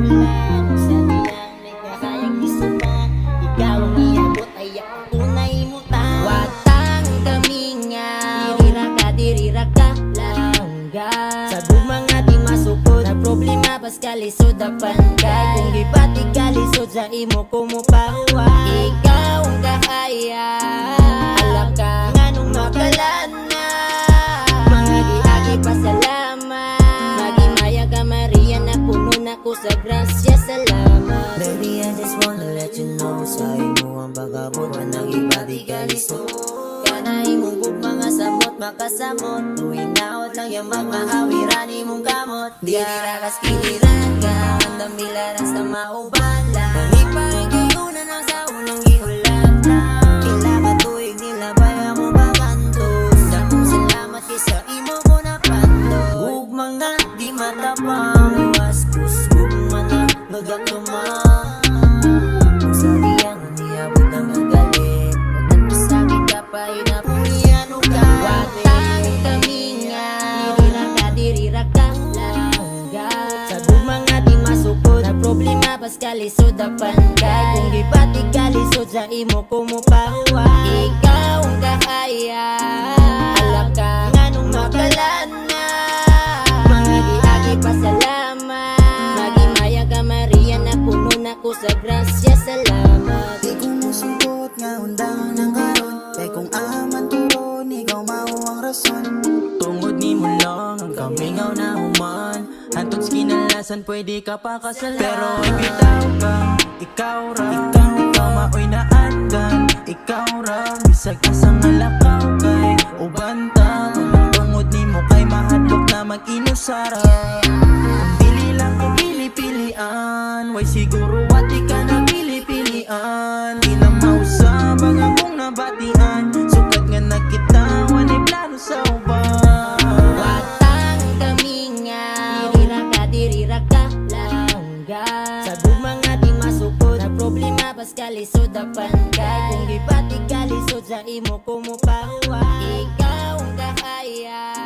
lang sa diyang nagkasayang isuba. Ikaw ang iabot ay ang tunay mo ta. Watang kami nga dirira ka langga. Sa mga di masukod na problema pas kalisod apan kay kung gipati kalisod sa imo kumupahuwa. Ikaw ang kahaya alaka nganong makalan na mga giagi pasalamat. Magimaya ka Maria na puno na ko sa grasya. Salamat. Baby, I just wanna let you know sa imo ang pagabot man ang iba di kalisod. Kana imong mga samot makasamot tuwing naot lang yung magmahawiran imong kamot. Dirira kas kiliran ka andam bilaras na maubala. Iparing kayo na nang sa unang giulan na kila ka tuig nila baya mo bagantos. Dakong salamat kisa imo ko na panto. Ug mga di matapang waskus gugma na nagatumang sa diyang niabot na magalit. Nagpasakit ka pa inapuriano ka. Watang kami nga dirira ka langga. Sa mga di masukod na problema pas kalisod apan kay kung gipati kalisod sa imo kumupahuwa. Ikaw ang kahaya alaka nganong makalan na mga giagi pasalamat. Magimaya ka Maria na puno na ko sa grasya. Salamat. Di ko musukot nga undang ng karon. Kay kung aman turon, ikaw mao ang rason. Tungod ni mo lang ang kamingaw na human. Hantod sa kinalasan pwede ka pa kasalan. Pero bitaw ka, ikaw ra. Ikaw maoy na andan. Ikaw ra, bisag ka sa nalakaw kay ubanta. Ang tungod ni mo kay mahadlok na mag-inusara. Pili lang kung pili-pilian. Way siguro wati ka na pili-pilian. Di na mausab ang akong nabatian. Sukat nga nakita, wanay plano sa uban. Watang kami nga dirira ka langga. Sa mga di masukod na problema pas kalisod apan kay kung gipati kalisod sa imo kumupahuwa. Ikaw ang kahaya